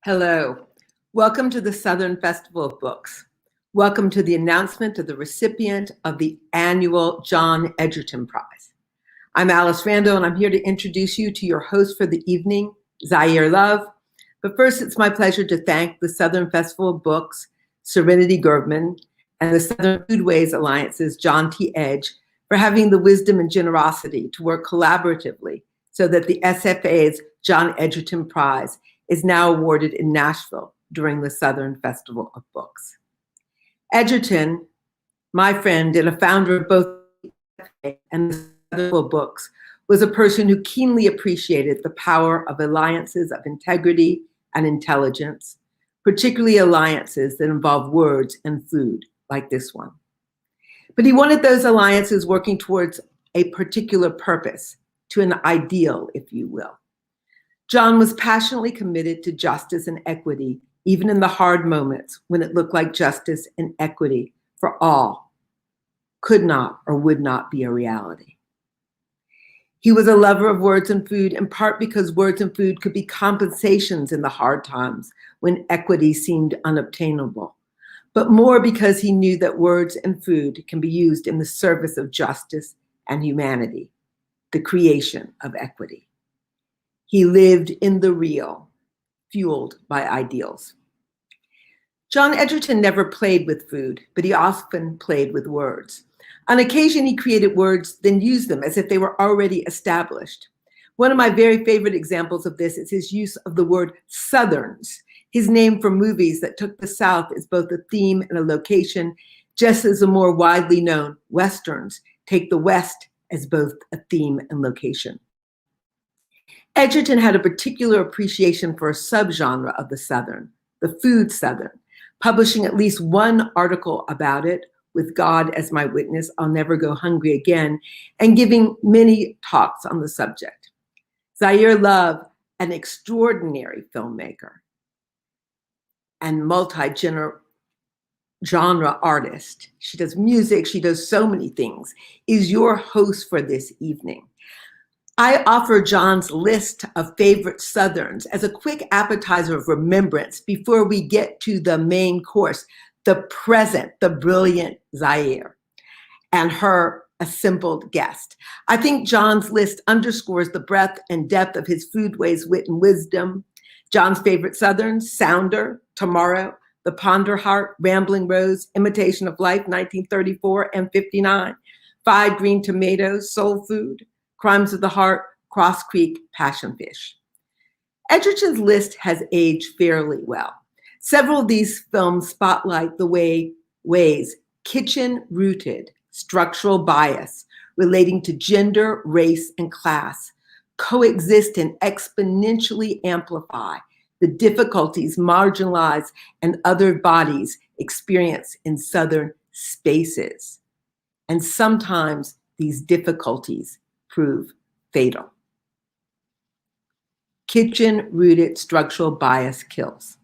Hello. Welcome to the Southern Festival of Books. Welcome to the announcement of the recipient of the annual John Egerton Prize. I'm Alice Randall, and I'm here to introduce you to your host for the evening, Zaire Love. But first, it's my pleasure to thank the Southern Festival of Books, Serenity Gergman, and the Southern Foodways Alliance's John T. Edge for having the wisdom and generosity to work collaboratively so that the SFA's John Egerton Prize is now awarded in Nashville during the Southern Festival of Books. Egerton, my friend and a founder of both and the Festival of Books, was a person who keenly appreciated the power of alliances of integrity and intelligence, particularly alliances that involve words and food, like this one. But he wanted those alliances working towards a particular purpose, to an ideal, if you will. John was passionately committed to justice and equity, even in the hard moments when it looked like justice and equity for all could not or would not be a reality. He was a lover of words and food, in part because words and food could be compensations in the hard times when equity seemed unobtainable, but more because he knew that words and food can be used in the service of justice and humanity, the creation of equity. He lived in the real, fueled by ideals. John Egerton never played with food, but he often played with words. On occasion, he created words, then used them as if they were already established. One of my very favorite examples of this is his use of the word Southerns, his name for movies that took the South as both a theme and a location, just as the more widely known Westerns take the West as both a theme and location. Egerton had a particular appreciation for a subgenre of the Southern, the food Southern, publishing at least one article about it, With God as My Witness, I'll Never Go Hungry Again, and giving many talks on the subject. Zaire Love, an extraordinary filmmaker and multi-genre artist, she does music, she does so many things, is your host for this evening. I offer John's list of favorite Southerns as a quick appetizer of remembrance before we get to the main course, the present, the brilliant Zaire, and her assembled guest. I think John's list underscores the breadth and depth of his foodways, wit, and wisdom. John's favorite Southerns: Sounder, Tomorrow, The Ponder Heart, Rambling Rose, Imitation of Life, 1934 and 59, Fried Green Tomatoes, Soul Food, Crimes of the Heart, Cross Creek, Passion Fish. Egerton's list has aged fairly well. Several of these films spotlight the ways kitchen-rooted structural bias relating to gender, race, and class coexist and exponentially amplify the difficulties marginalized and other bodies experience in Southern spaces. And sometimes these difficulties prove fatal. Kitchen-rooted structural bias kills.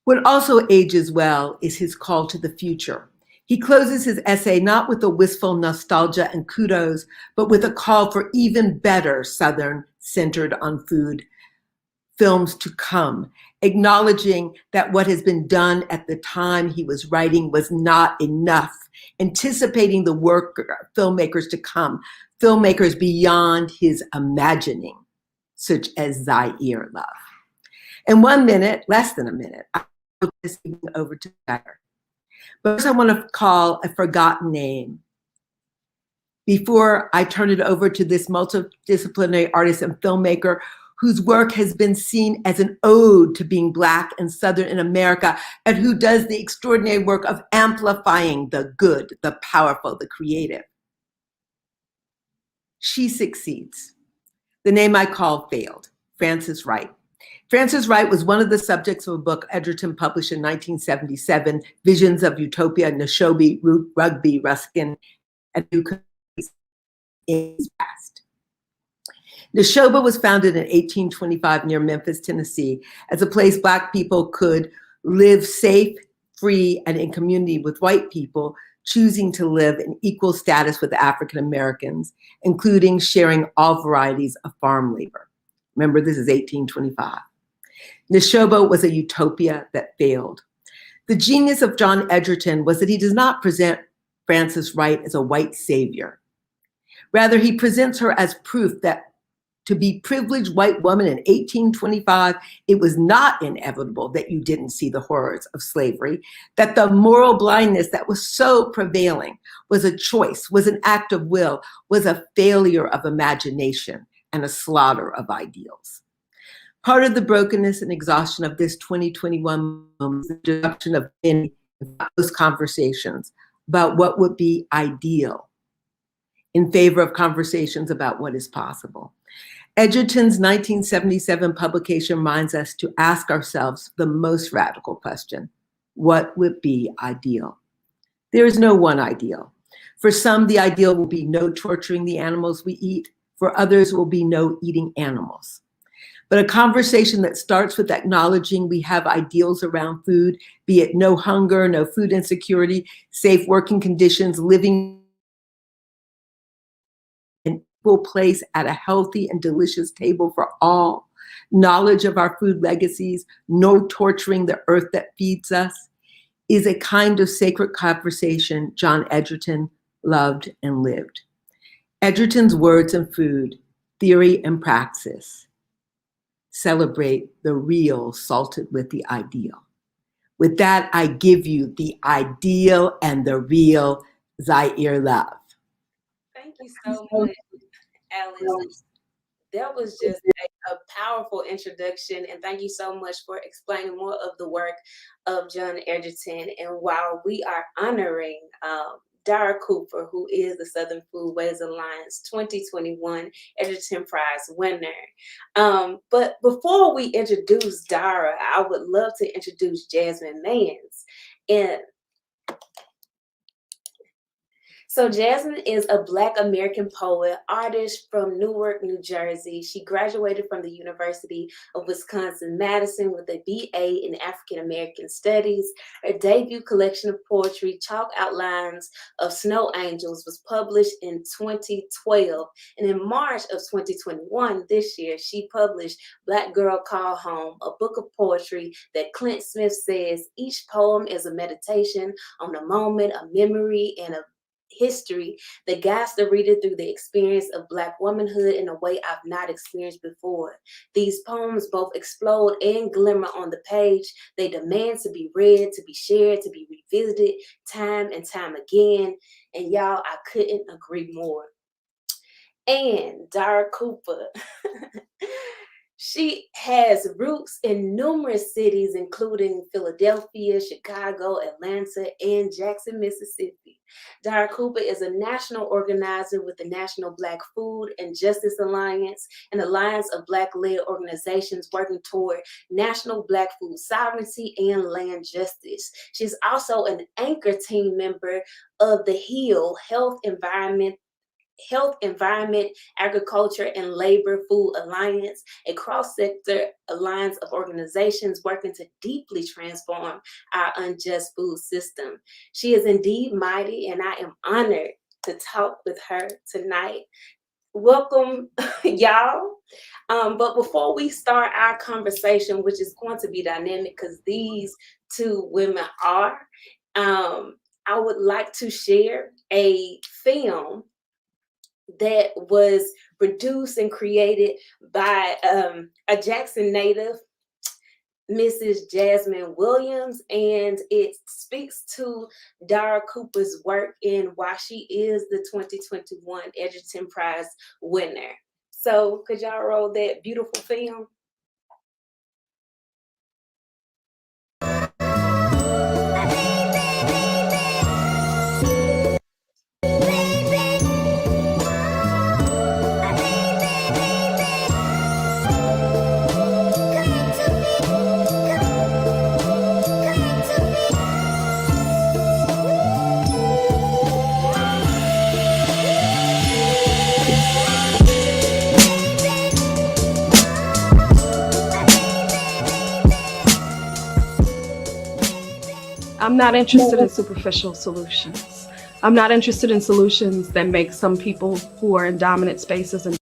What also ages well is his call to the future. He closes his essay not with a wistful nostalgia and kudos, but with a call for even better Southern centered on food films to come, acknowledging that what has been done at the time he was writing was not enough, anticipating the work of filmmakers to come, filmmakers beyond his imagining, such as Zaire Love. In 1 minute, less than a minute, I will this over to Zaire. But first I want to call a forgotten name before I turn it over to this multidisciplinary artist and filmmaker whose work has been seen as an ode to being Black and Southern in America, and who does the extraordinary work of amplifying the good, the powerful, the creative. She succeeds. The name I call failed, Frances Wright. Frances Wright was one of the subjects of a book Egerton published in 1977, Visions of Utopia, Neshobe, Rugby, Ruskin, and New Countries in his past. Neshoba was founded in 1825 near Memphis, Tennessee, as a place Black people could live safe, free, and in community with white people choosing to live in equal status with African Americans, including sharing all varieties of farm labor. Remember, this is 1825. Neshoba was a utopia that failed. The genius of John Egerton was that he does not present Frances Wright as a white savior. Rather, he presents her as proof that to be privileged white woman in 1825, it was not inevitable that you didn't see the horrors of slavery, that the moral blindness that was so prevailing was a choice, was an act of will, was a failure of imagination and a slaughter of ideals. Part of the brokenness and exhaustion of this 2021 moment is the disruption of many of those conversations about what would be ideal in favor of conversations about what is possible. Egerton's 1977 publication reminds us to ask ourselves the most radical question: what would be ideal? There is no one ideal. For some, the ideal will be no torturing the animals we eat. For others, it will be no eating animals. But a conversation that starts with acknowledging we have ideals around food, be it no hunger, no food insecurity, safe working conditions, living an equal place at a healthy and delicious table for all, knowledge of our food legacies, no torturing the earth that feeds us, is a kind of sacred conversation John Egerton loved and lived. Egerton's words and food, theory and praxis, celebrate the real salted with the ideal. With that, I give you the ideal and the real Zaire Love. Thank you so much, Alice. That was just a powerful introduction, and thank you so much for explaining more of the work of John Egerton. And while we are honoring Dara Cooper, who is the Southern Foodways Alliance 2021 Egerton Prize winner. But before we introduce Dara, I would love to introduce Jasmine Mans. And so Jasmine is a Black American poet, artist from Newark, New Jersey. She graduated from the University of Wisconsin-Madison with a BA in African American Studies. Her debut collection of poetry, Chalk Outlines of Snow Angels, was published in 2012. And in March of 2021, this year, she published Black Girl Call Home, a book of poetry that Clint Smith says each poem is a meditation on a moment, a memory, and a history that guides the reader through the experience of Black womanhood in a way I've not experienced before. These poems both explode and glimmer on the page. They demand to be read, to be shared, to be revisited time and time again. And y'all, I couldn't agree more. And Dara Cooper. She has roots in numerous cities, including Philadelphia, Chicago, Atlanta, and Jackson, Mississippi. Dara Cooper is a national organizer with the National Black Food and Justice Alliance, an alliance of Black-led organizations working toward national Black food sovereignty and land justice. She's also an anchor team member of the HEAL Health, Environment, Agriculture, and Labor Food Alliance, a cross-sector alliance of organizations working to deeply transform our unjust food system. She is indeed mighty, and I am honored to talk with her tonight. Welcome, y'all. But before we start our conversation, which is going to be dynamic because these two women are, I would like to share a film that was produced and created by a Jackson native, Mrs. Jasmine Williams, and it speaks to Dara Cooper's work and why she is the 2021 Egerton Prize winner. So could y'all roll that beautiful film? I'm not interested in superficial solutions. I'm not interested in solutions that make some people who are in dominant spaces and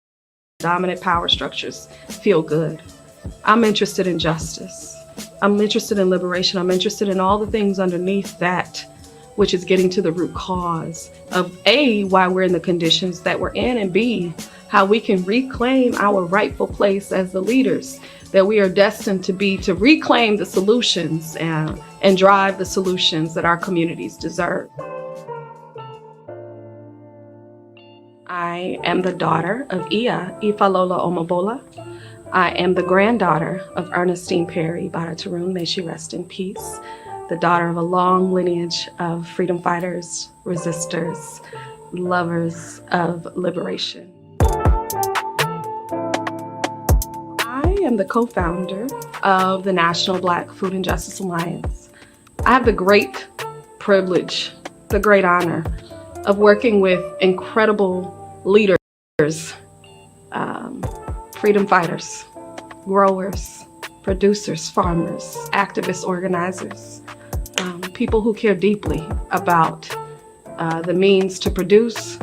dominant power structures feel good. I'm interested in justice. I'm interested in liberation. I'm interested in all the things underneath that, which is getting to the root cause of A, why we're in the conditions that we're in, and B, how we can reclaim our rightful place as the leaders that we are destined to be, to reclaim the solutions and drive the solutions that our communities deserve. I am the daughter of Iya Ifalola Omobola. I am the granddaughter of Ernestine Perry Baratarun, may she rest in peace, the daughter of a long lineage of freedom fighters, resistors, lovers of liberation. I am the co-founder of the National Black Food and Justice Alliance. I have the great privilege, the great honor of working with incredible leaders, freedom fighters, growers, producers, farmers, activists, organizers, people who care deeply about the means to produce,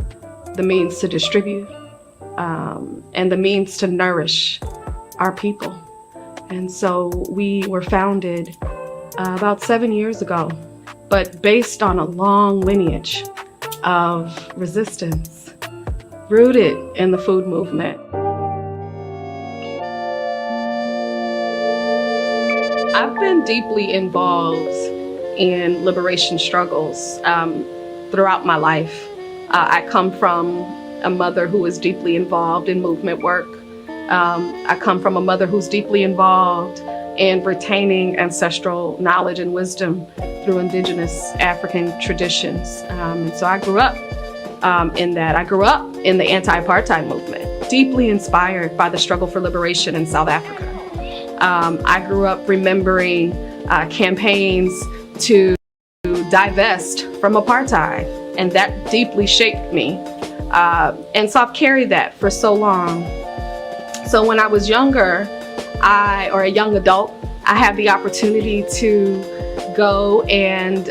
the means to distribute, and the means to nourish our people. And so we were founded about 7 years ago, but based on a long lineage of resistance, rooted in the food movement. I've been deeply involved in liberation struggles throughout my life. I come from a mother who is deeply involved in movement work. I come from a mother who's deeply involved in retaining ancestral knowledge and wisdom through indigenous African traditions. And so I grew up in that. I grew up in the anti-apartheid movement, deeply inspired by the struggle for liberation in South Africa. I grew up remembering campaigns to divest from apartheid, and that deeply shaped me. And so I've carried that for so long. So when I was younger, or a young adult, I had the opportunity to go and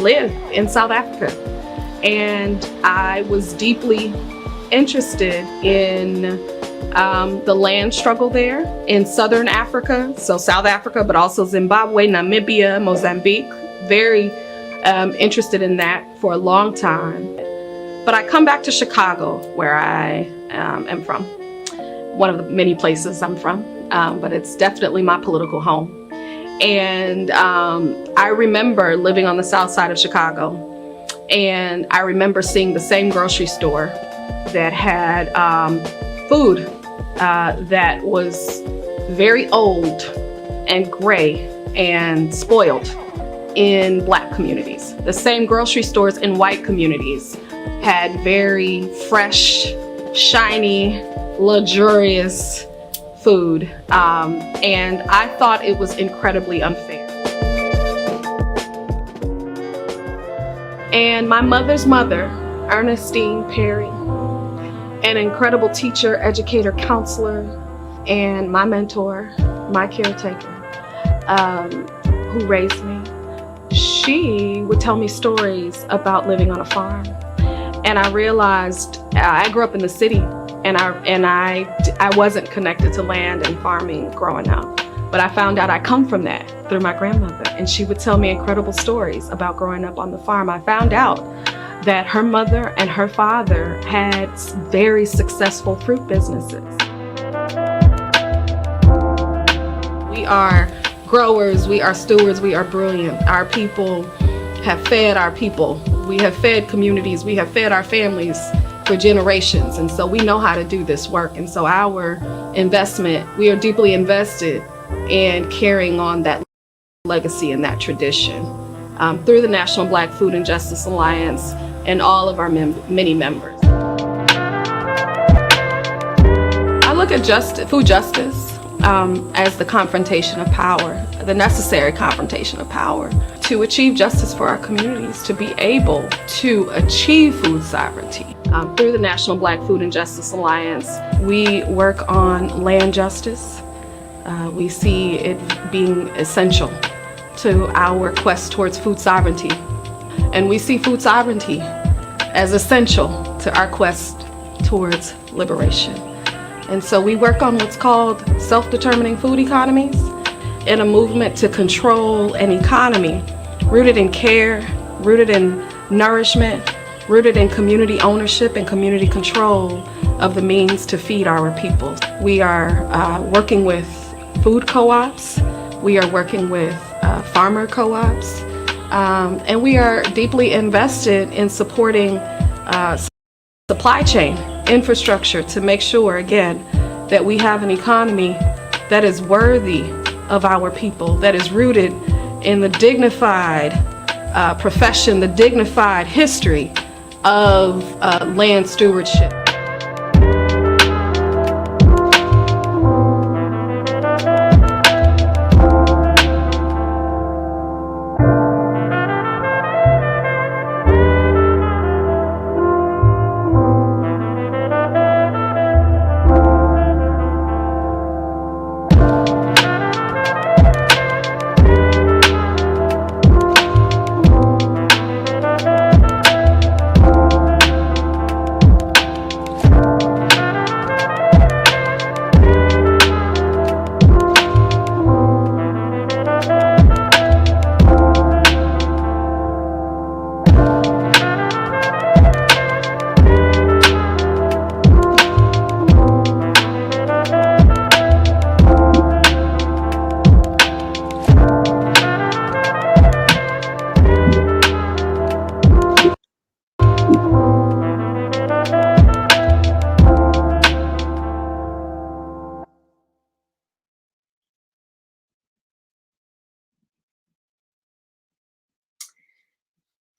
live in South Africa. And I was deeply interested in the land struggle there in Southern Africa, so South Africa, but also Zimbabwe, Namibia, Mozambique. Very interested in that for a long time. But I come back to Chicago, where I am from. One of the many places I'm from, but it's definitely my political home. And I remember living on the south side of Chicago, and I remember seeing the same grocery store that had food that was very old and gray and spoiled in Black communities. The same grocery stores in white communities had very fresh, shiny, luxurious food, and I thought it was incredibly unfair. And my mother's mother, Ernestine Perry, an incredible teacher, educator, counselor, and my mentor, my caretaker, who raised me, she would tell me stories about living on a farm. And I realized I grew up in the city, and I wasn't connected to land and farming growing up. But I found out I come from that through my grandmother, and she would tell me incredible stories about growing up on the farm. I found out that her mother and her father had very successful fruit businesses. We are growers, we are stewards, we are brilliant. Our people have fed our people. We have fed communities, we have fed our families for generations. And so we know how to do this work. And so our investment, we are deeply invested in carrying on that legacy and that tradition through the National Black Food and Justice Alliance and all of our many members. I look at food justice as the confrontation of power, the necessary confrontation of power to achieve justice for our communities, to be able to achieve food sovereignty. Through the National Black Food and Justice Alliance, we work on land justice. We see it being essential to our quest towards food sovereignty. And we see food sovereignty as essential to our quest towards liberation. And so we work on what's called self-determining food economies, in a movement to control an economy rooted in care, rooted in nourishment, rooted in community ownership and community control of the means to feed our people. We are working with food co-ops, we are working with farmer co-ops, and we are deeply invested in supporting supply chain infrastructure to make sure, again, that we have an economy that is worthy of our people, that is rooted in the dignified profession, the dignified history of land stewardship.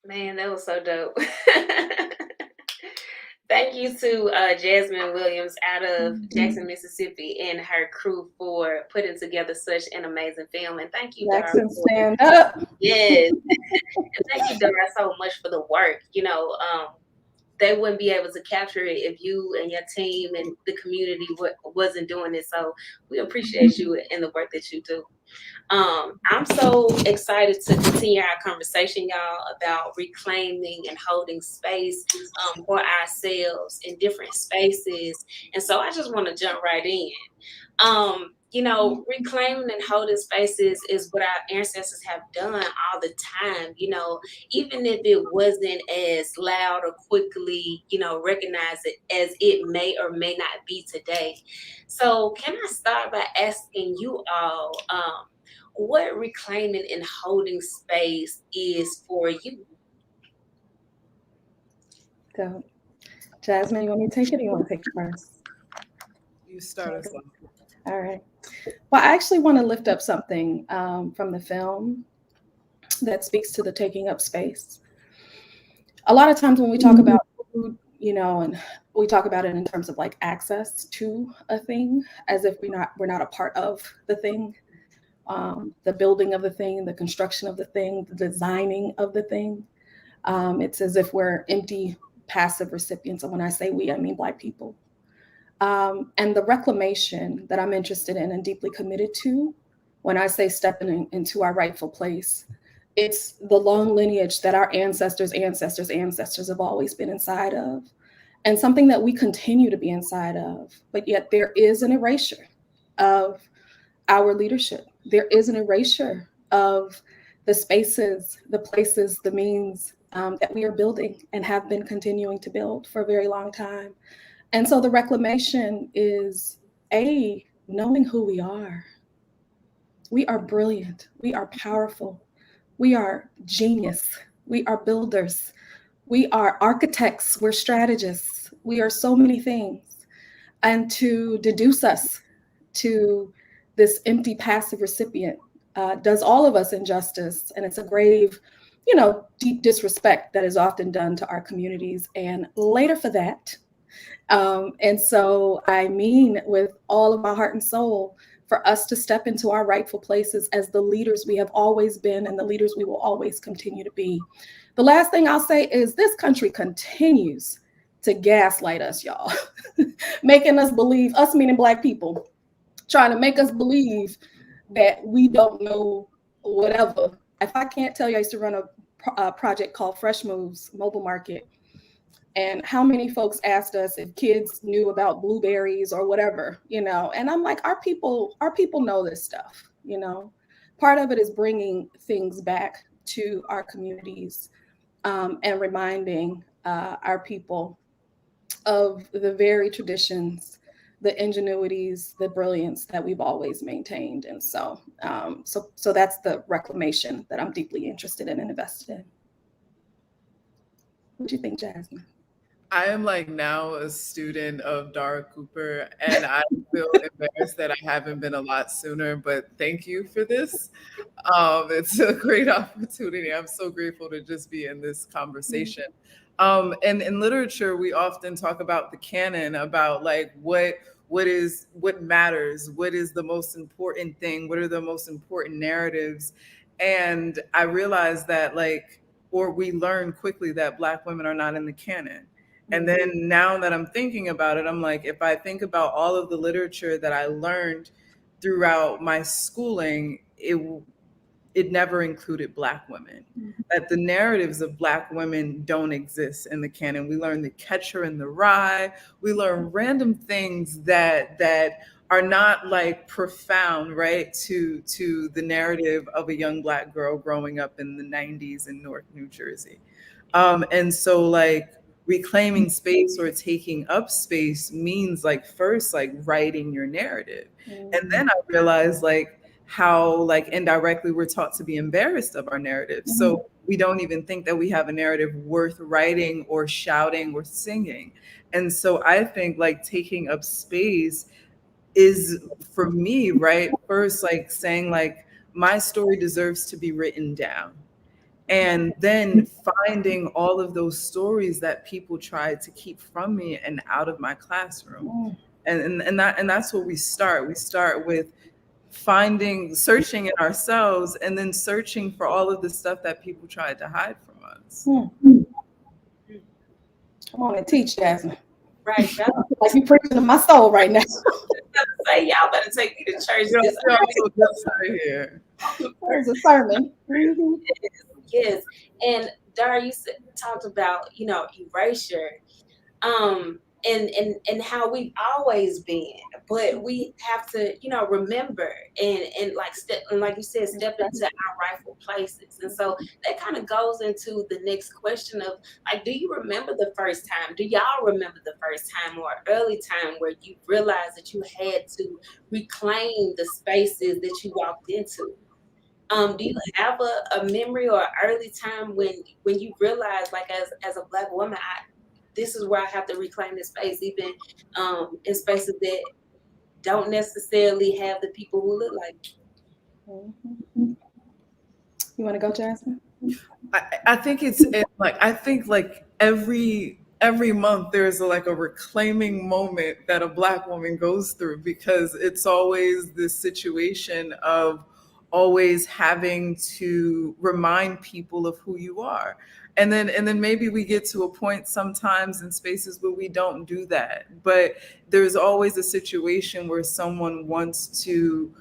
Man, that was so dope. Thank you to Jasmine Williams out of Jackson, Mississippi, and her crew for putting together such an amazing film. And thank you, Dara. Jackson, stand up. Yes. And thank you, Dara, so much for the work. You know, they wouldn't be able to capture it if you and your team and the community wasn't doing it. So we appreciate you and the work that you do. I'm so excited to continue our conversation, y'all, about reclaiming and holding space for ourselves in different spaces. And so I just want to jump right in. You know, reclaiming and holding spaces is what our ancestors have done all the time, you know, even if it wasn't as loud or quickly, you know, recognized it as it may or may not be today. So can I start by asking you all, what reclaiming and holding space is for you? So, Jasmine, you want me to take it or you want to take it first? You start us off. All right. Well, I actually want to lift up something from the film that speaks to the taking up space. A lot of times when we talk about food, you know, and we talk about it in terms of like access to a thing, as if we're not a part of the thing, the building of the thing, the construction of the thing, the designing of the thing. It's as if we're empty, passive recipients. And when I say we, I mean Black people. And the reclamation that I'm interested in and deeply committed to, when I say stepping into our rightful place, it's the long lineage that our ancestors have always been inside of, and something that we continue to be inside of. But yet there is an erasure of our leadership. There is an erasure of the spaces, the places, the means that we are building and have been continuing to build for a very long time. And so the reclamation is knowing who we are. We are brilliant. We are powerful. We are genius. We are builders. We are architects. We're strategists. We are so many things. And to deduce us to this empty, passive recipient does all of us injustice. And it's a grave, you know, deep disrespect that is often done to our communities. And later for that, and so I mean with all of my heart and soul for us to step into our rightful places as the leaders we have always been and the leaders we will always continue to be. The last thing I'll say is this country continues to gaslight us, y'all, making us believe, us meaning Black people, trying to make us believe that we don't know whatever. If I can't tell you, I used to run a project called Fresh Moves Mobile Market. And how many folks asked us if kids knew about blueberries or whatever, and I'm like, our people know this stuff. Part of it is bringing things back to our communities, and reminding our people of the very traditions, the ingenuities, the brilliance that we've always maintained. And so that's the reclamation that I'm deeply interested in and invested in. What do you think, Jasmine? I am like now a student of Dara Cooper, and I feel embarrassed that I haven't been a lot sooner, but thank you for this. It's a great opportunity. I'm so grateful to just be in this conversation. And in literature, we often talk about the canon, about like what matters, what is the most important thing, what are the most important narratives. And I realized that we learn quickly that Black women are not in the canon. And then now that I'm thinking about it, I'm like, if I think about all of the literature that I learned throughout my schooling, it never included Black women. That the narratives of Black women don't exist in the canon. We learn The Catcher in the Rye. We learn random things that are not like profound, right, to the narrative of a young Black girl growing up in the 90s in Newark, New Jersey. And so like reclaiming space or taking up space means like first like writing your narrative. And then I realized like how like indirectly we're taught to be embarrassed of our narrative. So we don't even think that we have a narrative worth writing or shouting or singing. And so I think like taking up space is for me, right, first like saying like my story deserves to be written down. And then finding all of those stories that people tried to keep from me and out of my classroom. And that's where we start. We start with searching in ourselves, and then searching for all of the stuff that people tried to hide from us. Come on and teach, Jasmine. Right. Like you preaching to my soul right now. Say, y'all better take me to church. Here. There's a sermon. Yes. And Dara, you talked about, erasure. And how we've always been, but we have to, remember and like you said, step into our rightful places. And so that kind of goes into the next question of like, do you remember the first time? Do y'all remember the first time or early time where you realized that you had to reclaim the spaces that you walked into? Do you have a memory or an early time when you realized, like as a Black woman, this is where I have to reclaim this space, even in spaces that don't necessarily have the people who look like you? You want to go, Jasmine? I think every month there's a reclaiming moment that a Black woman goes through, because it's always this situation of always having to remind people of who you are. And then maybe we get to a point sometimes in spaces where we don't do that. But there's always a situation where someone wants to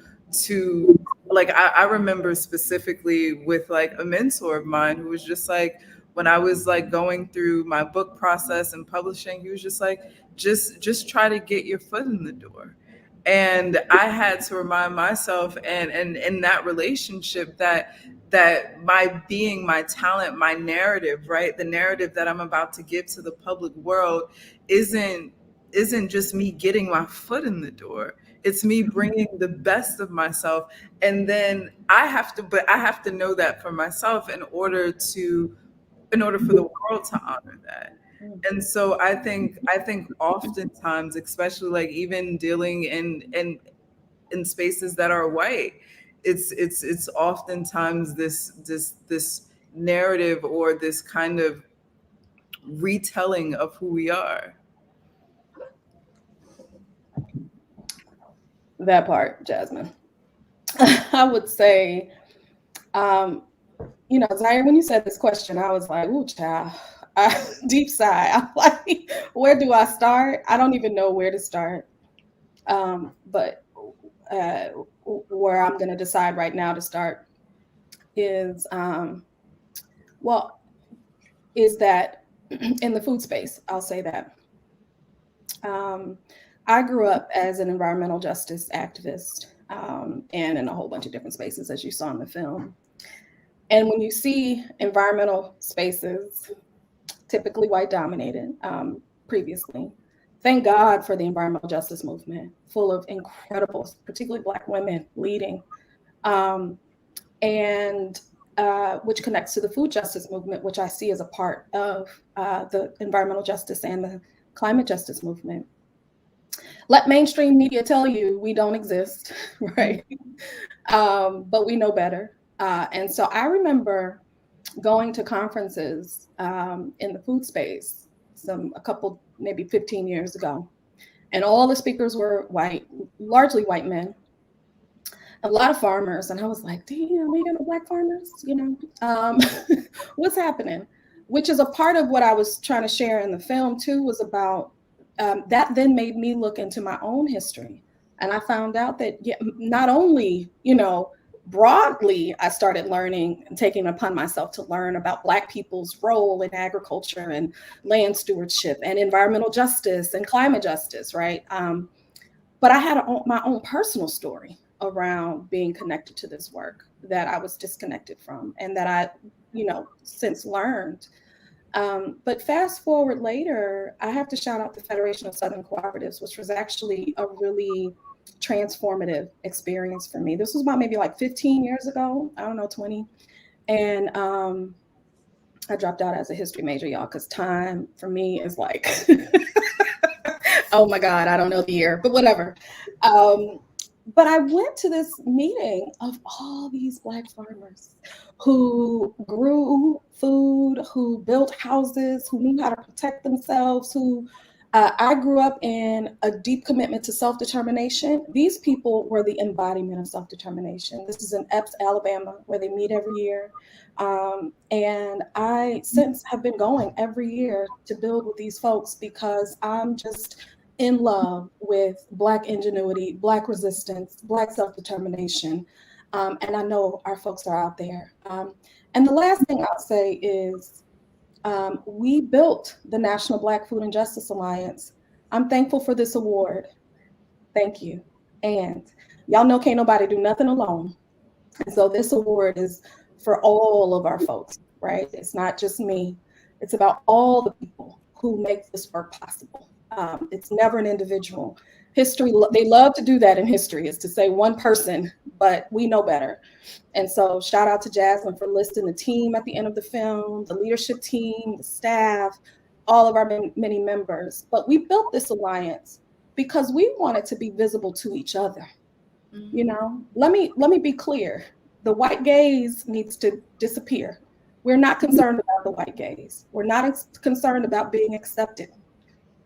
like, I remember specifically with like a mentor of mine who was just like, when I was like going through my book process and publishing, he was just like, just try to get your foot in the door. And I had to remind myself and in that relationship that my being, my talent, my narrative, right? The narrative that I'm about to give to the public world isn't just me getting my foot in the door. It's me bringing the best of myself. And then I have to know that for myself in order for the world to honor that. And so I think oftentimes, especially like even dealing in spaces that are white, it's oftentimes this narrative or this kind of retelling of who we are. That part, Jasmine. I would say, Zaire, when you said this question, I was like, ooh, child, deep sigh. I'm like, where do I start? I don't even know where to start. But where I'm going to decide right now to start is that in the food space. I'll say that. I grew up as an environmental justice activist, and in a whole bunch of different spaces, as you saw in the film. And when you see environmental spaces, typically white dominated, previously, thank God for the environmental justice movement, full of incredible, particularly Black women leading, and which connects to the food justice movement, which I see as a part of the environmental justice and the climate justice movement. Let mainstream media tell you we don't exist, right? But we know better. And so I remember going to conferences in the food space a couple, maybe 15 years ago. And all the speakers were white, largely white men, a lot of farmers. And I was like, damn, we got no Black farmers, what's happening? Which is a part of what I was trying to share in the film too, was about that then made me look into my own history. And I found out that not only, broadly, I started learning and taking upon myself to learn about Black people's role in agriculture and land stewardship and environmental justice and climate justice, right? But I had my own personal story around being connected to this work that I was disconnected from and that I, since learned. But fast forward later, I have to shout out the Federation of Southern Cooperatives, which was actually a really transformative experience for me. This was about maybe like 15 years ago, I don't know, 20. And I dropped out as a history major, y'all, because time for me is like, oh my God, I don't know the year, but whatever. But I went to this meeting of all these Black farmers who grew food, who built houses, who knew how to protect themselves, who I grew up in a deep commitment to self-determination. These people were the embodiment of self-determination. This is in Epps, Alabama, where they meet every year. And I since have been going every year to build with these folks because I'm just in love with Black ingenuity, Black resistance, Black self-determination. And I know our folks are out there. And the last thing I'll say is we built the National Black Food and Justice Alliance. I'm thankful for this award. Thank you. And y'all know can't nobody do nothing alone. And so this award is for all of our folks, right? It's not just me. It's about all the people who make this work possible. It's never an individual. History, they love to do that in history, is to say one person, but we know better. And so shout out to Jasmine for listing the team at the end of the film, the leadership team, the staff, all of our many members. But we built this alliance because we wanted to be visible to each other. Let me be clear. The white gaze needs to disappear. We're not concerned about the white gaze. We're not concerned about being accepted.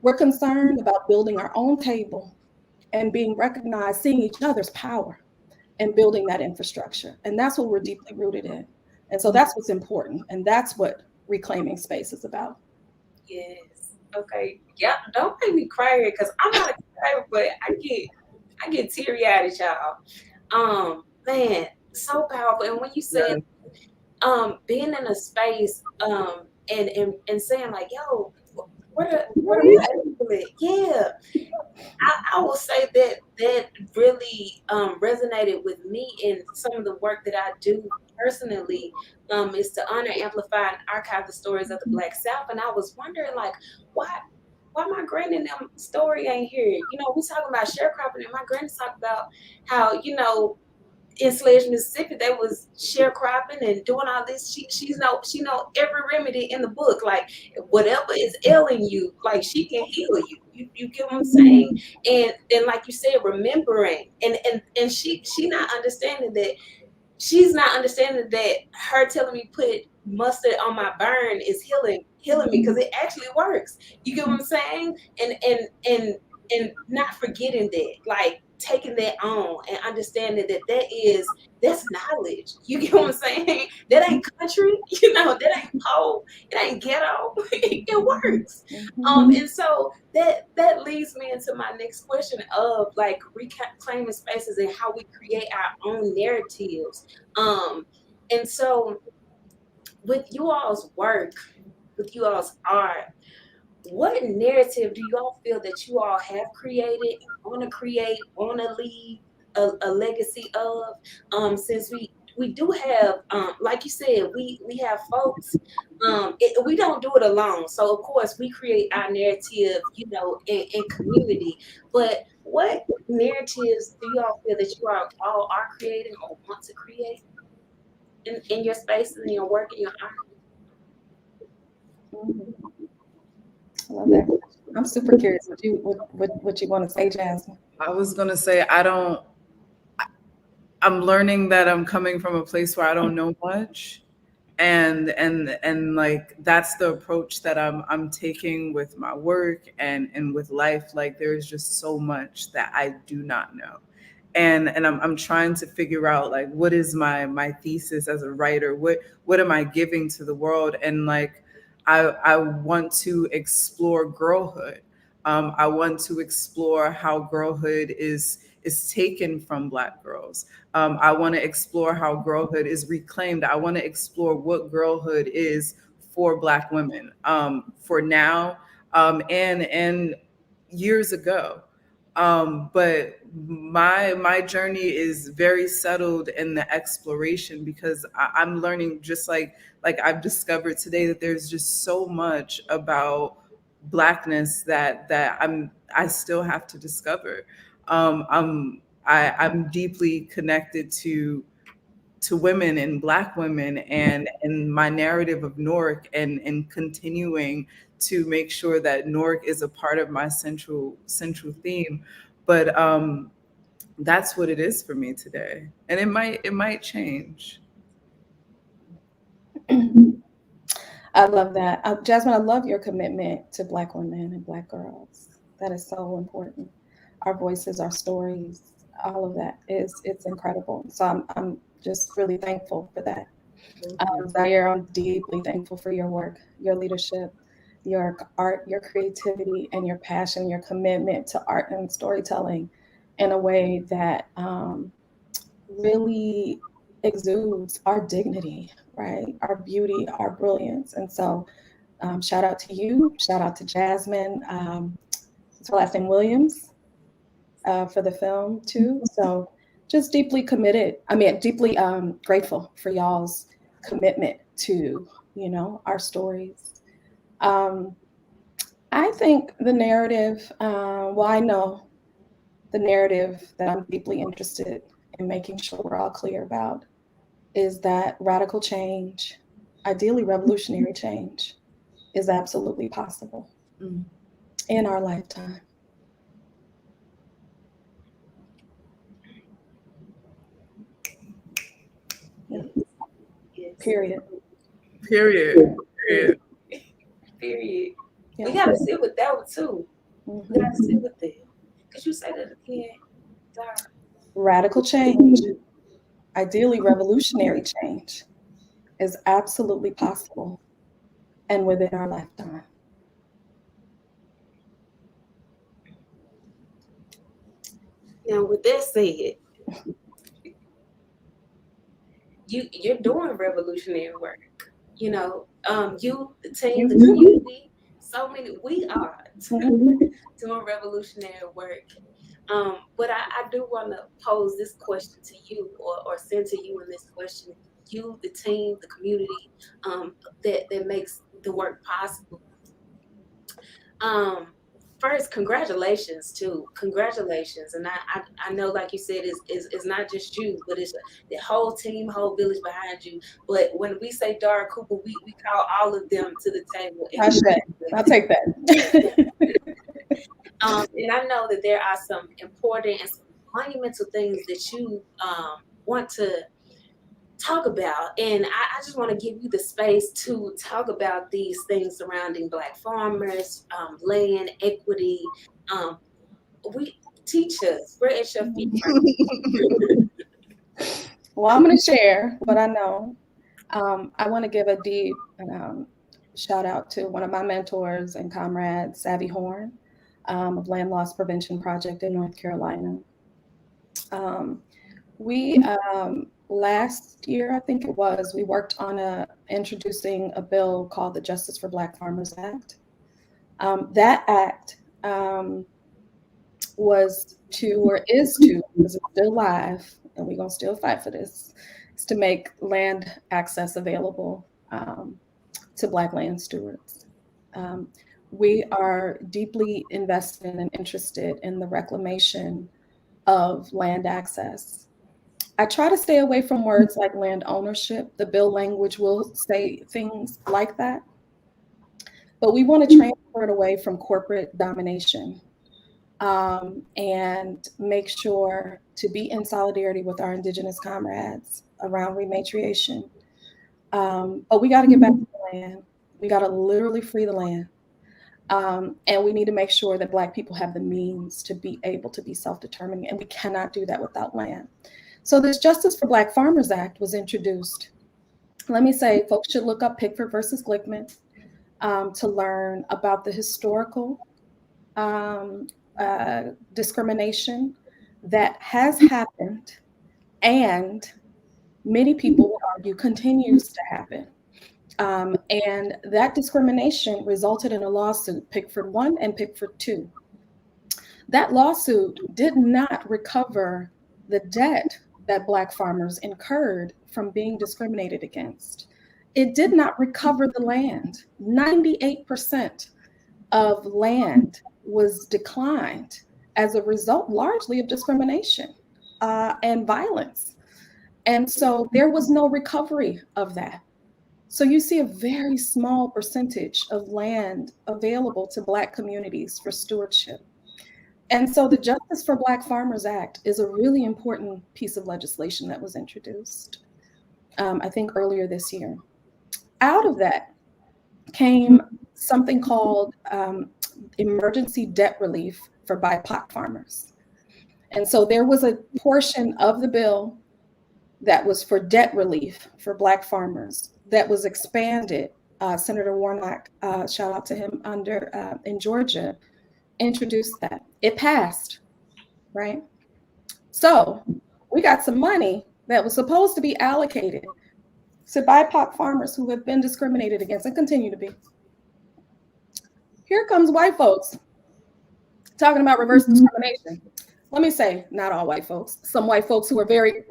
We're concerned about building our own table and being recognized, seeing each other's power and building that infrastructure. And that's what we're deeply rooted in. And so that's what's important. And that's what reclaiming space is about. Yes. Okay. Yeah. Don't make me cry here because I'm not a crier, but I get teary-eyed at y'all. Man, so powerful. And when you said being in a space and saying like, yo, what are people at? Yeah. I will say that really resonated with me in some of the work that I do personally, is to honor, amplify, and archive the stories of the Black South. And I was wondering, like, why my granny and them story ain't here? We talking about sharecropping, and my granny talked about how, enslaved Mississippi, they was sharecropping and doing all this. She know every remedy in the book. Like, whatever is ailing you, like, she can heal you. You get what I'm saying? And like you said, remembering and she not understanding that. She's not understanding that her telling me put mustard on my burn is healing me, because it actually works. You get what I'm saying? And not forgetting that, like, taking that on and understanding that's knowledge. You get what I'm saying? That ain't country, that ain't pole, it ain't ghetto. It works. And so that leads me into my next question of, like, reclaiming spaces and how we create our own narratives. And so with you all's work, with you all's art, what narrative do you all feel that you all have created, want to create, want to leave a legacy of? Since we do have, like you said, we have folks. We don't do it alone. So of course we create our narrative, you know, in community. But what narratives do you all feel that you all are creating or want to create in your spaces, in your work, in your art? I love that. I'm super curious what you want to say, Jasmine. I was gonna say I'm learning that I'm coming from a place where I don't know much. And like that's the approach that I'm taking with my work and with life. Like there's just so much that I do not know. And I'm trying to figure out like what is my thesis as a writer? What am I giving to the world? And like I want to explore girlhood. I want to explore how girlhood is taken from Black girls. I want to explore how girlhood is reclaimed. I want to explore what girlhood is for Black women, for now, and years ago. But my journey is very settled in the exploration because I'm learning, just like I've discovered today, that there's just so much about Blackness that I still have to discover. I'm deeply connected to women and Black women and my narrative of Newark and continuing to make sure that Newark is a part of my central theme. But that's what it is for me today, and it might change. I love that. Jasmine, I love your commitment to Black women and Black girls. That is so important. Our voices, our stories, all of that it's incredible. So I'm just really thankful for that. Zaire, I'm deeply thankful for your work, your leadership, your art, your creativity, and your passion, your commitment to art and storytelling in a way that really exudes our dignity, right? Our beauty, our brilliance. And so, shout out to you, shout out to Jasmine. It's her last name Williams for the film too. So, just deeply committed. I mean, deeply grateful for y'all's commitment to our stories. I think the narrative. Well, I know the narrative that I'm deeply interested in making sure we're all clear about is that radical change, ideally revolutionary change, is absolutely possible in our lifetime. Yeah. Yes. Period. Period. Period. Yeah. We gotta sit with that one too. Mhm. We gotta sit with it. Could you say that again, Dara? Radical change, ideally revolutionary change, is absolutely possible and within our lifetime. Now, with that said, you're doing revolutionary work. You know, you, the team, the community, so many. We are doing revolutionary work. But I do want to pose this question to you, or send to you in this question. You, the team, the community, that makes the work possible. First, congratulations too. Congratulations, and I know, like you said, it's not just you, but it's the whole team, whole village behind you. But when we say Dara Cooper, we call all of them to the table. I'll take that. And I know that there are some important and some monumental things that you want to talk about. And I just want to give you the space to talk about these things surrounding Black farmers, land equity. We teach us. We're at your feet. Well, I'm going to share what I know. I want to give a deep shout out to one of my mentors and comrades, Savvy Horn, of Land Loss Prevention Project in North Carolina. We last year, I think it was, we worked on introducing a bill called the Justice for Black Farmers Act. That act was to, or is to, because it's still live, and we're gonna still fight for this, is to make land access available to Black land stewards. We are deeply invested and interested in the reclamation of land access. I try to stay away from words like land ownership. The bill language will say things like that, but we want to transfer it away from corporate domination and make sure to be in solidarity with our Indigenous comrades around rematriation. But we got to get back to the land. We got to literally free the land. And we need to make sure that Black people have the means to be able to be self-determining, and we cannot do that without land. So this Justice for Black Farmers Act was introduced. Let me say, folks should look up Pickford versus Glickman to learn about the historical discrimination that has happened, and many people would argue continues to happen. And that discrimination resulted in a lawsuit, Pickford 1 and Pickford 2. That lawsuit did not recover the debt that Black farmers incurred from being discriminated against. It did not recover the land. 98% of land was declined as a result largely of discrimination and violence. And so there was no recovery of that. So you see a very small percentage of land available to Black communities for stewardship. And so the Justice for Black Farmers Act is a really important piece of legislation that was introduced, I think earlier this year. Out of that came something called emergency debt relief for BIPOC farmers. And so there was a portion of the bill that was for debt relief for Black farmers that was expanded. Senator Warnock, shout out to him, in Georgia, introduced that. It passed, right? So we got some money that was supposed to be allocated to BIPOC farmers who have been discriminated against and continue to be. Here comes white folks talking about reverse discrimination. Let me say, not all white folks, some white folks who are very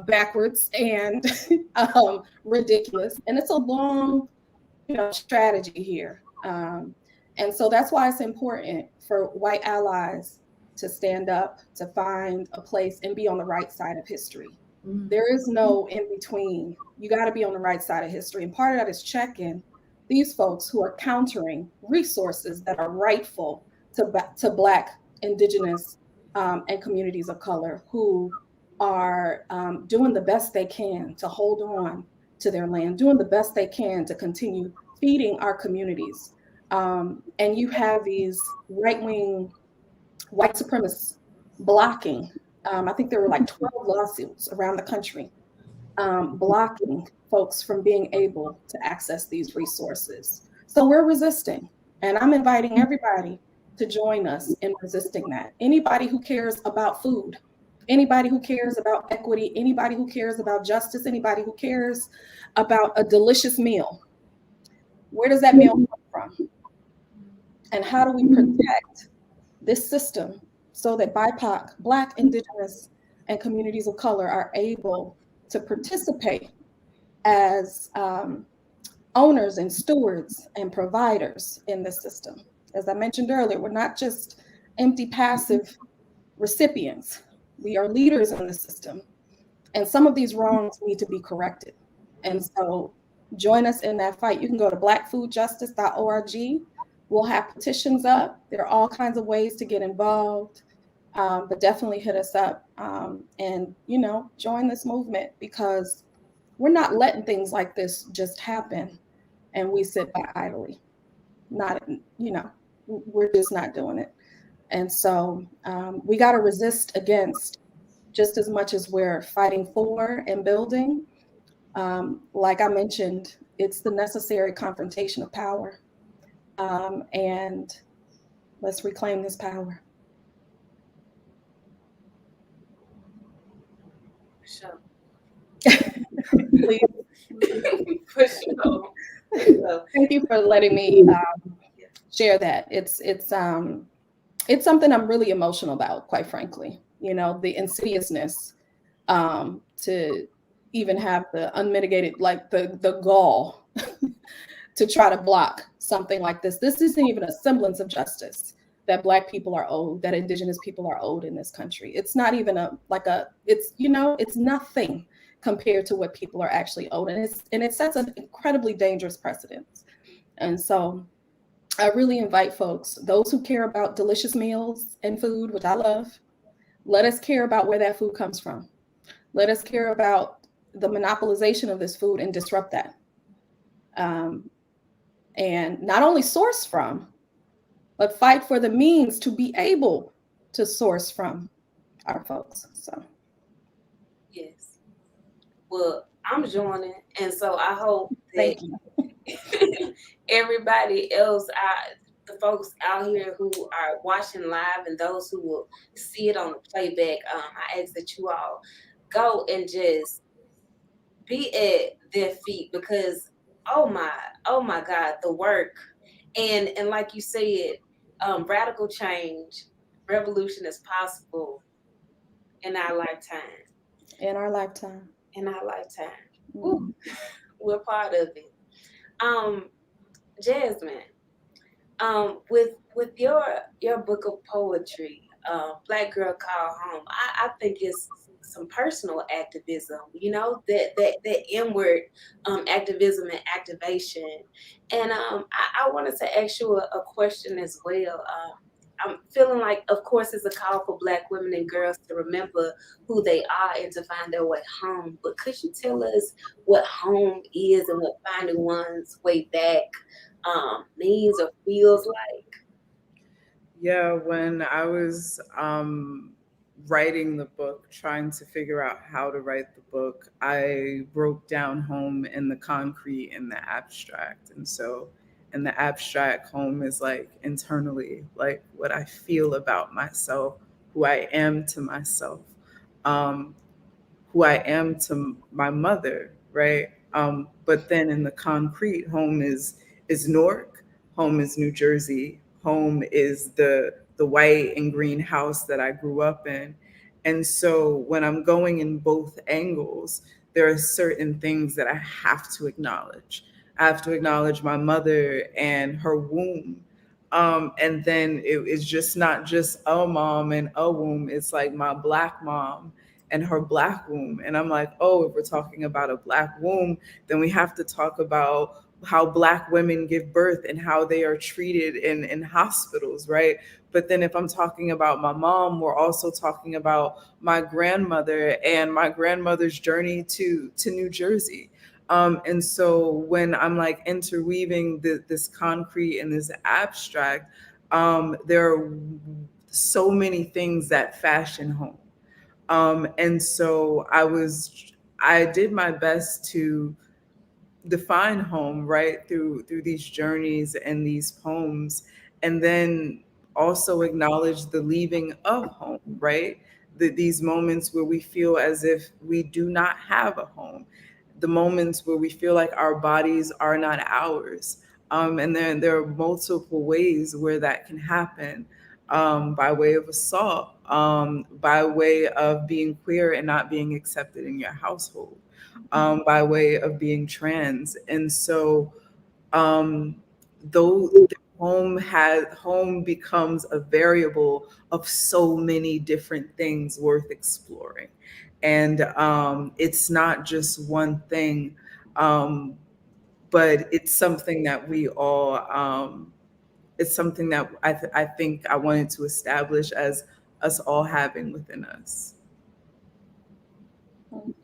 backwards and ridiculous. And it's a long, strategy here. And so that's why it's important for white allies to stand up, to find a place and be on the right side of history. There is no in between. You got to be on the right side of history. And part of that is checking these folks who are countering resources that are rightful to Black, Indigenous, and communities of color who are doing the best they can to hold on to their land, doing the best they can to continue feeding our communities. And you have these right-wing white supremacists blocking. I think there were like 12 lawsuits around the country blocking folks from being able to access these resources. So we're resisting, and I'm inviting everybody to join us in resisting that. Anybody who cares about food, anybody who cares about equity, anybody who cares about justice, anybody who cares about a delicious meal. Where does that meal come from? And how do we protect this system so that BIPOC, Black, Indigenous, and communities of color are able to participate as owners and stewards and providers in this system? As I mentioned earlier, we're not just empty, passive recipients. We are leaders in the system. And some of these wrongs need to be corrected. And so join us in that fight. You can go to blackfoodjustice.org. We'll have petitions up. There are all kinds of ways to get involved, but definitely hit us up and, join this movement, because we're not letting things like this just happen and we sit by idly. We're just not doing it. And so we got to resist against just as much as we're fighting for and building. Like I mentioned, it's the necessary confrontation of power. And let's reclaim this power. Sure. Please. For sure. Thank you for letting me share that. It's something I'm really emotional about, quite frankly. You know, the insidiousness to even have the unmitigated, like the gall to try to block something like this. This isn't even a semblance of justice that Black people are owed, that Indigenous people are owed in this country. It's not even it's nothing compared to what people are actually owed. And it sets an incredibly dangerous precedent. And so I really invite folks, those who care about delicious meals and food, which I love, let us care about where that food comes from. Let us care about the monopolization of this food and disrupt that. And not only source from, but fight for the means to be able to source from our folks. So, yes. Well, I'm joining, and so I hope that thank you. everybody else, the folks out here who are watching live and those who will see it on the playback, I ask that you all go and just be at their feet, because oh my God, the work and like you said, radical change, revolution is possible in our lifetime. In our lifetime. In our lifetime. Mm-hmm. Ooh, we're part of it. Jasmine, with your book of poetry, Black Girl Call Home, I think it's some personal activism, you know, that inward activism and activation. And I wanted to ask you a question as well. I'm feeling like, of course, it's a call for Black women and girls to remember who they are and to find their way home. But could you tell us what home is and what finding one's way back means or feels like? Yeah, when I was writing the book, trying to figure out how to write the book, I broke down home in the concrete and the abstract. And so in the abstract, home is like internally, like what I feel about myself, who I am to myself, um, who I am to my mother, right? But then in the concrete, home is Newark, home is New Jersey, home is the white and green house that I grew up in. And so when I'm going in both angles, there are certain things that I have to acknowledge. I have to acknowledge my mother and her womb. And then it's just not just a mom and a womb, it's like my Black mom and her Black womb. And I'm like, oh, if we're talking about a Black womb, then we have to talk about how Black women give birth and how they are treated in hospitals, right? But then if I'm talking about my mom, we're also talking about my grandmother and my grandmother's journey to New Jersey. And so when I'm like interweaving this concrete and this abstract, there are so many things that fashion home. And so I did my best to define home, right, through these journeys and these poems, and then also acknowledge the leaving of home, right? These moments where we feel as if we do not have a home, the moments where we feel like our bodies are not ours. And then there are multiple ways where that can happen, by way of assault, by way of being queer and not being accepted in your household, by way of being trans. And so though the home becomes a variable of so many different things worth exploring. And it's not just one thing, but it's something that we all it's something that I think I wanted to establish as us all having within us.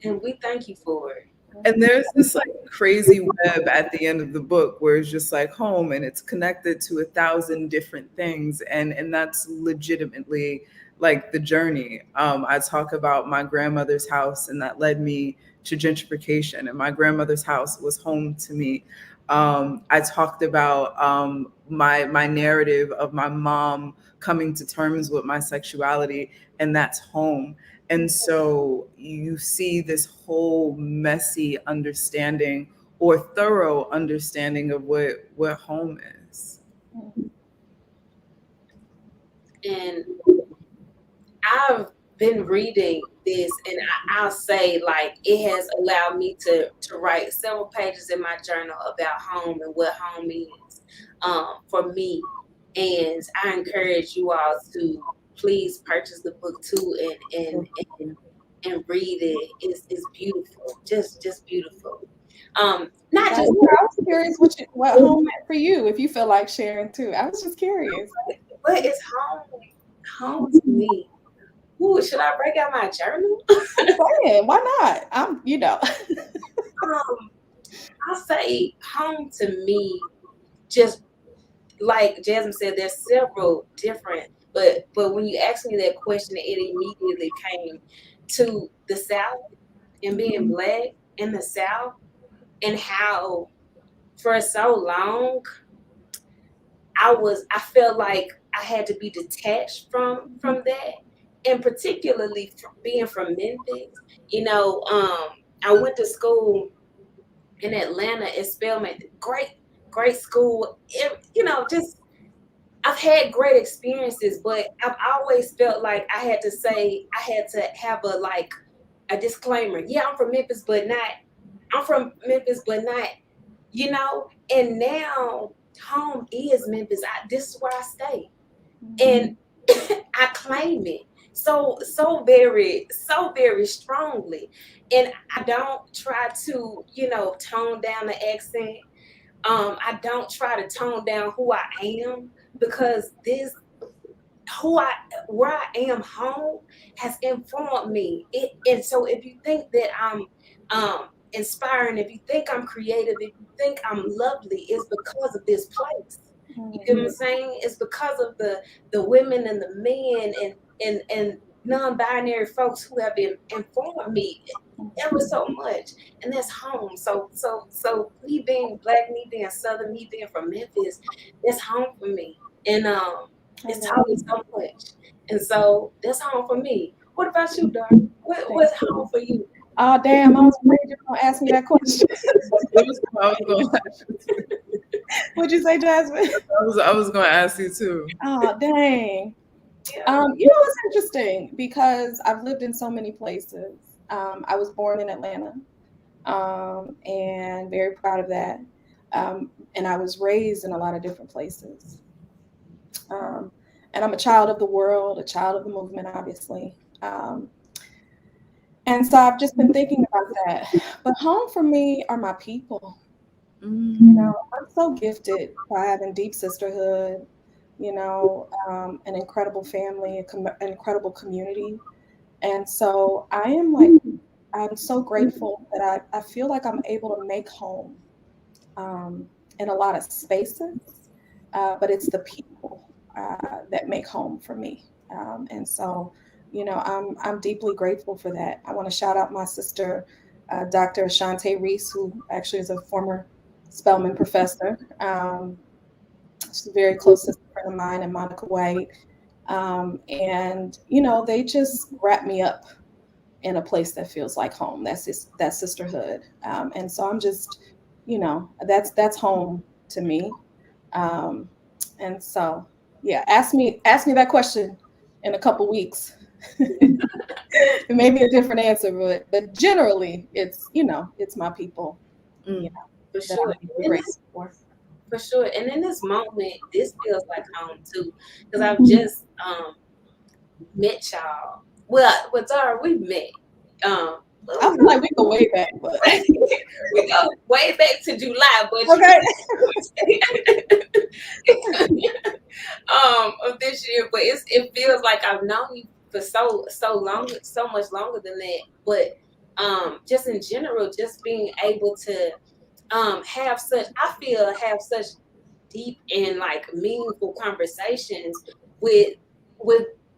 And we thank you for it. And there's this like crazy web at the end of the book where it's just like home and it's connected to 1,000 different things. And that's legitimately like the journey. I talk about my grandmother's house and that led me to gentrification, and my grandmother's house was home to me. I talked about my narrative of my mom coming to terms with my sexuality, and that's home. And so you see this whole messy understanding or thorough understanding of what home is. And I've been reading this, and I'll say, like, it has allowed me to write several pages in my journal about home and what home is for me. And I encourage you all to please purchase the book too, and read it. It's beautiful, just beautiful. Not just. I was curious what home meant for you, if you feel like sharing too. I was just curious. What is home to me? Ooh, should I break out my journal? I'm saying, why not? I'll say home to me, just like Jasmine said, there's several different, but when you asked me that question, it immediately came to the South and being Black in the South, and how for so long I felt like I had to be detached from that, and particularly being from Memphis. I went to school in Atlanta at Spelman, great school. Just I've had great experiences, but I've always felt like I had to have a disclaimer. Yeah, I'm from Memphis, but not. I'm from Memphis, but not. And now home is Memphis. This is where I stay, and I claim it so very strongly, and I don't try to tone down the accent. I don't try to tone down who I am, because where I am home has informed me. And so if you think that I'm inspiring, if you think I'm creative, if you think I'm lovely, it's because of this place. You get what I'm saying? It's because of the women and the men and non-binary folks who have informed me ever so much, and that's home. So me being Black, me being Southern, me being from Memphis, that's home for me, and it's taught me so much, and so that's home for me. What about you, Dara? What's home for you? Oh damn! I was afraid you were gonna ask me that question. What'd you say, Jasmine? I was going to ask you too. Oh dang! It's interesting because I've lived in so many places. I was born in Atlanta, and very proud of that. And I was raised in a lot of different places. And I'm a child of the world, a child of the movement, obviously. And so I've just been thinking about that. But home for me are my people. I'm so gifted by having deep sisterhood, an incredible family, an incredible community. And so I'm so grateful that I feel like I'm able to make home in a lot of spaces, but it's the people that make home for me. And so, I'm deeply grateful for that. I want to shout out my sister, Dr. Ashante Reese, who actually is a former Spelman professor. She's a very close sister friend of mine, and Monica White. And, they just wrap me up in a place that feels like home. That sisterhood. And so I'm just, that's home to me. And so, yeah, ask me that question in a couple weeks. It may be a different answer, but generally it's my people. For sure. For sure. And in this moment, this feels like home too, because I've just met y'all. Well, with Dara, we met. I feel like we go way back, but we go way back to July, but okay. Of this year, but it feels like I've known you for so long, so much longer than that. But just in general, just being able to have such deep and like meaningful conversations with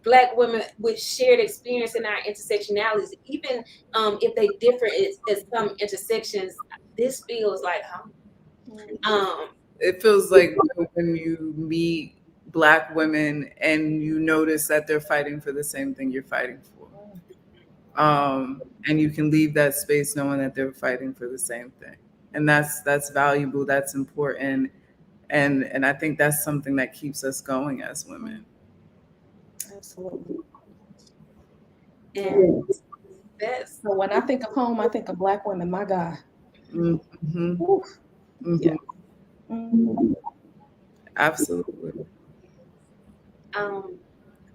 Black women with shared experience in our intersectionalities, even if they differ at some intersections, this feels like home. It feels like when you meet Black women and you notice that they're fighting for the same thing you're fighting for. And you can leave that space knowing that they're fighting for the same thing. And that's valuable, that's important. And I think that's something that keeps us going as women. Absolutely. And that's So when I think of home, I think of Black women. My God. Mm-hmm. Oof. Mm-hmm. Yeah. Mhm. Absolutely.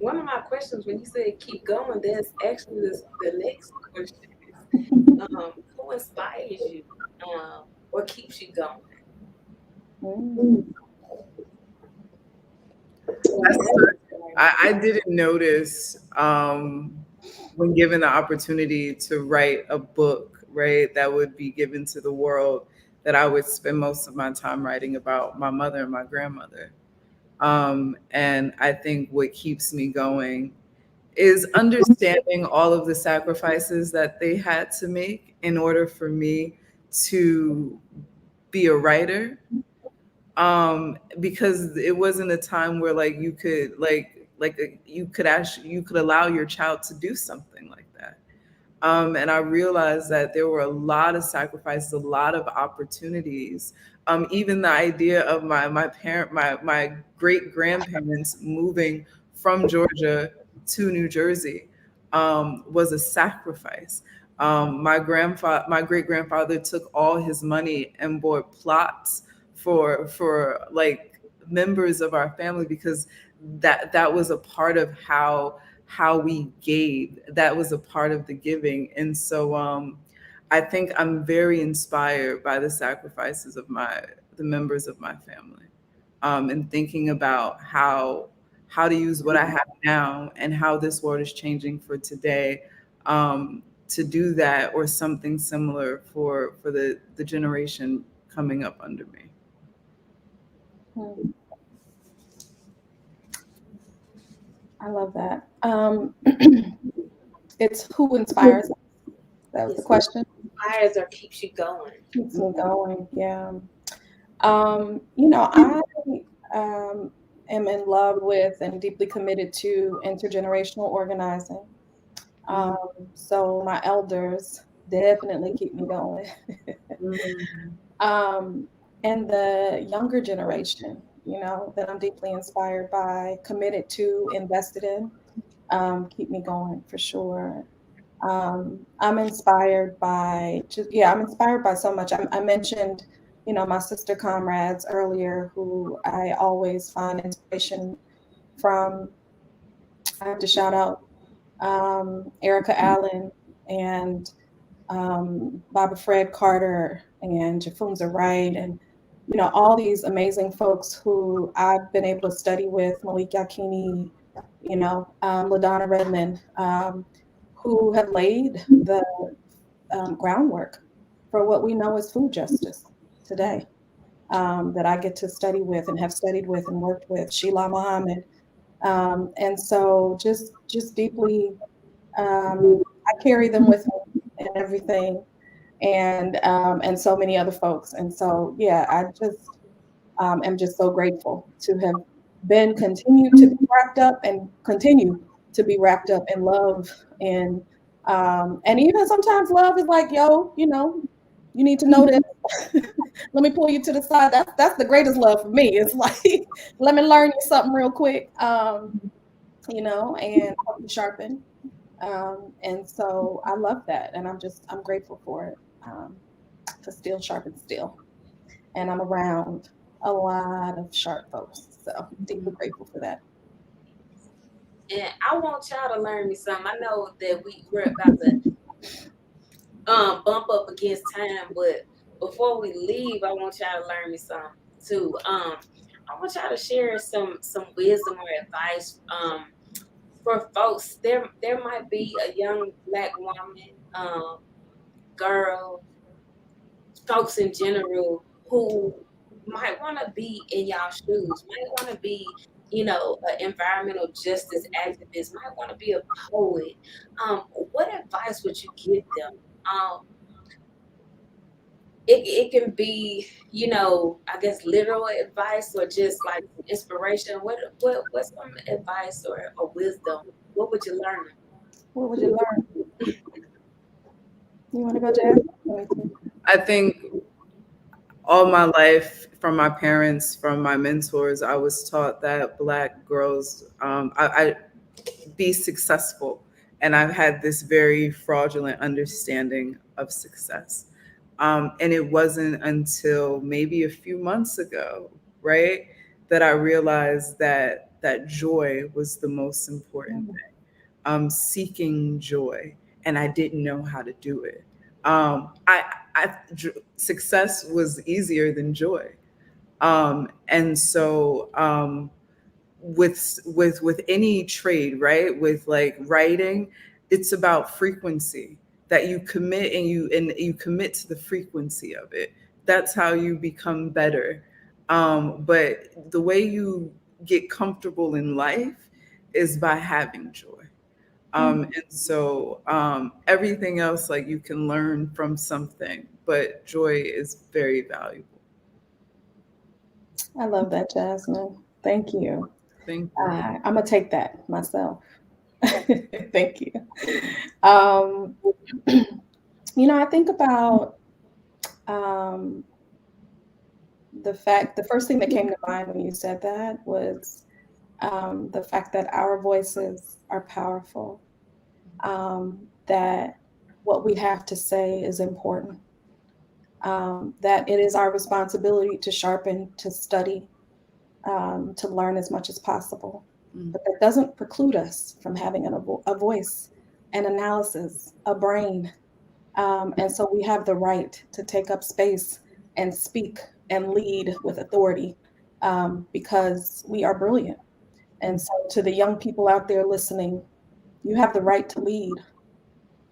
one of my questions when you said keep going, that's actually the next question. Who inspires you, or keeps you going? Mm. I didn't notice when given the opportunity to write a book, right, that would be given to the world, that I would spend most of my time writing about my mother and my grandmother. And I think what keeps me going is understanding all of the sacrifices that they had to make in order for me to be a writer. Because it wasn't a time where like you could you could allow your child to do something like that. And I realized that there were a lot of sacrifices, a lot of opportunities. Even the idea of my great grandparents moving from Georgia to New Jersey was a sacrifice. My great grandfather took all his money and bought plots for like members of our family, because that was a part of how we gave. That was a part of the giving. And so I think I'm very inspired by the sacrifices of the members of my family, and thinking about how to use what I have now and how this world is changing for today, to do that or something similar for the generation coming up under me. Mm. I love that. It's who inspires us. That was the question. Inspires or keeps you going? Keeps me going. Yeah. I am in love with and deeply committed to intergenerational organizing. Um, so my elders definitely keep me going. um, and the younger generation, that I'm deeply inspired by, committed to, invested in, keep me going for sure. I'm inspired by I'm inspired by so much. I mentioned, my sister comrades earlier who I always find inspiration from. I have to shout out Erica Allen and Baba Fred Carter and Jafunza Wright, and all these amazing folks who I've been able to study with, Malik Yakini, LaDonna Redmond, who have laid the groundwork for what we know as food justice today, that I get to study with and have studied with and worked with, Sheila Muhammad. And so just deeply, I carry them with me and everything, and so many other folks. And so, yeah, I just am just so grateful to have been continued to be wrapped up and continue to be wrapped up in love. And even sometimes love is like, yo, you need to know this. Let me pull you to the side. That's the greatest love for me. It's like, let me learn you something real quick, and help you sharpen. And so I love that, and I'm grateful for it, to still sharpen steel. And I'm around a lot of sharp folks, so I'm deeply grateful for that. And I want y'all to learn me something. I know that we're about to bump up against time, but before we leave, I want y'all to learn me something too. I want y'all to share some wisdom or advice for folks. There might be a young Black woman, girl, folks in general who might want to be in y'all shoes, might want to be, an environmental justice activist, might want to be a poet. What advice would you give them? It can be, I guess literal advice or just like inspiration. What's some advice or wisdom? What would you learn? What would you learn? You want to go, Jasmine? I think all my life, from my parents, from my mentors, I was taught that Black girls, I be successful. And I've had this very fraudulent understanding of success. And it wasn't until maybe a few months ago, right, that I realized that joy was the most important thing. Seeking joy, and I didn't know how to do it. Success was easier than joy, and so with any trade, right? With like writing, it's about frequency, that you commit and you commit to the frequency of it. That's how you become better. But the way you get comfortable in life is by having joy. And so everything else, like, you can learn from something, but joy is very valuable. I love that, Jasmine. Thank you. Thank you. I'm gonna take that myself. Thank you. I think about the first thing that came to mind when you said that was the fact that our voices are powerful, that what we have to say is important, that it is our responsibility to sharpen, to study, to learn as much as possible. But that doesn't preclude us from having a voice, an analysis, a brain. And so we have the right to take up space and speak and lead with authority, because we are brilliant. And so to the young people out there listening, you have the right to lead.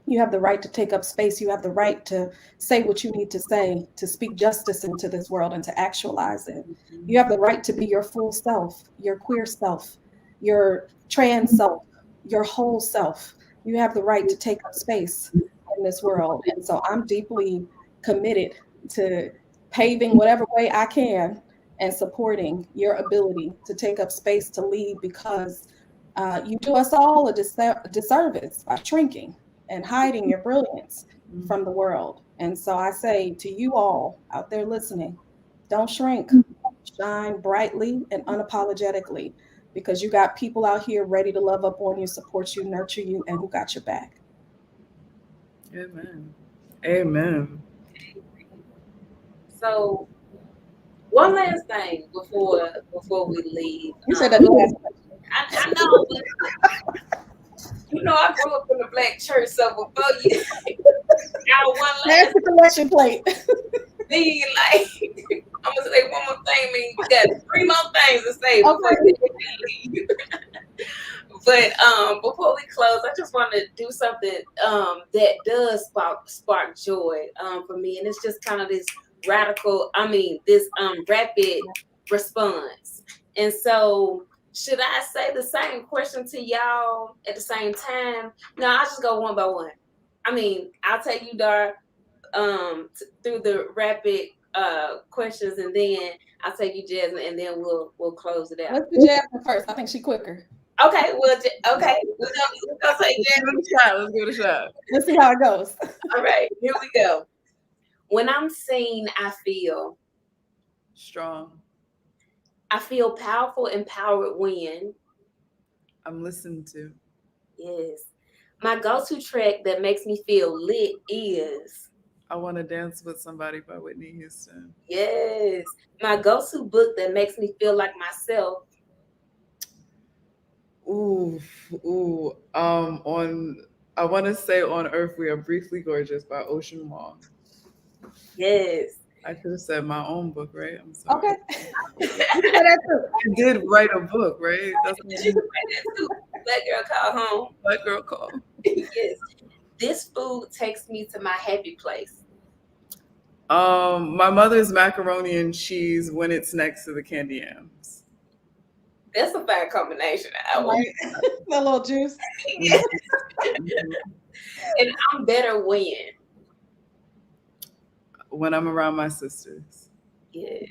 You have the right to take up space. You have the right to say what you need to say, to speak justice into this world and to actualize it. You have the right to be your full self, your queer self, your trans self, your whole self. You have the right to take up space in this world. And so I'm deeply committed to paving whatever way I can and supporting your ability to take up space to lead, because you do us all a disservice by shrinking and hiding your brilliance from the world. And so I say to you all out there listening, don't shrink, shine brightly and unapologetically, because you got people out here ready to love up on you, support you, nurture you, and who got your back. Amen. Amen. So one last thing before we leave. You said that last question. I know, but I grew up in a Black church, so before you got one last collection plate. thing, like, I'm gonna say one more thing. I mean, we got 3 more things to say before we leave. But before we close, I just want to do something that does spark joy for me, and it's just kind of this rapid response. And so, should I say the same question to y'all at the same time? No, I'll just go one by one. I mean, I'll take you, Dara, through the rapid questions, and then I'll take you, Jasmine, and then we'll close it out. Let's do Jasmine first. I think she's quicker. Okay, well, okay. We're gonna say Jasmine. Let's give it a shot. Let's see how it goes. All right, here we go. When I'm seen, I feel strong. I feel powerful, empowered when I'm listened to. Yes. My go-to track that makes me feel lit is I Want to Dance with Somebody by Whitney Houston. Yes. My go-to book that makes me feel like myself. I want to say On Earth We Are Briefly Gorgeous by Ocean Wong. Yes. I could have said my own book, right? I'm sorry. Okay. I did write a book, right? That's Did you write that too? Black Girl Call Home. Black Girl Call. Yes. This food takes me to my happy place. My mother's macaroni and cheese when it's next to the candy yams. That's a fine combination. Right. A little juice. Yes. And I'm better when I'm around my sisters. Yes.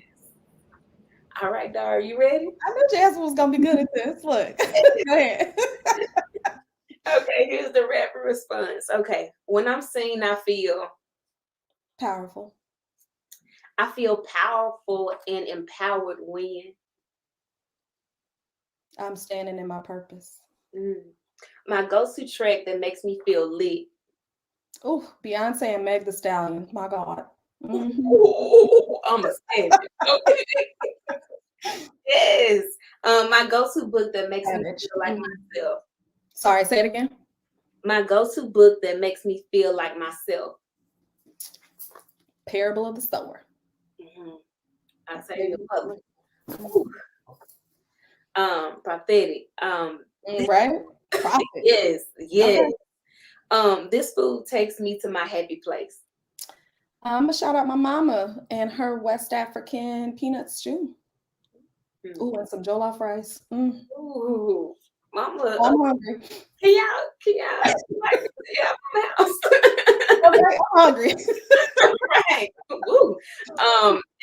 All right, Dara, you ready? I knew Jasmine was gonna be good at this. Look. Go ahead. Okay, here's the rapid response. Okay, when I'm seen, I feel Powerful. powerful and empowered when I'm standing in my purpose. My go-to track that makes me feel lit. Oh, Beyonce and Meg Thee Stallion. My God. Ooh, I'm a savage. Okay. Yes. My go-to book that makes me Savage. feel like myself. Sorry, say it again. My go-to book that makes me feel like myself. Parable of the Sower. I say it in public. Prophetic. Right? Prophet. Yes. Okay. This food takes me to my happy place. I'm gonna shout out my mama and her West African peanut stew. Ooh, and some jollof rice. Ooh, mama, I'm hungry. can y'all like yeah, my house? Okay, I'm hungry. Right. Woo.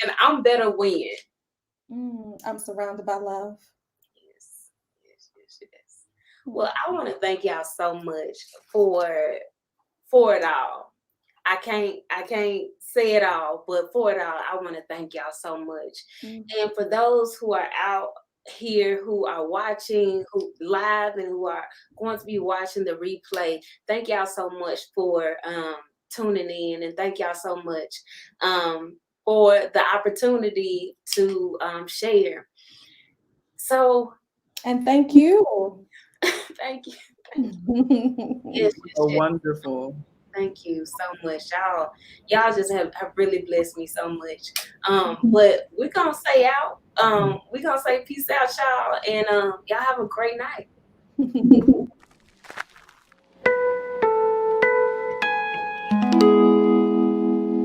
And I'm better when. I'm surrounded by love. Yes. Well, I want to thank y'all so much for it all. I can't say it all, but for it all, I want to thank y'all so much. And for those who are out here who are watching who live and who are going to be watching the replay, thank y'all so much for tuning in, and thank y'all so much for the opportunity to share. So, and thank you. thank you. Yes, Wonderful. Thank you so much. Y'all just have really blessed me so much. But we're gonna say out. We're gonna say peace out, y'all, and y'all have a great night.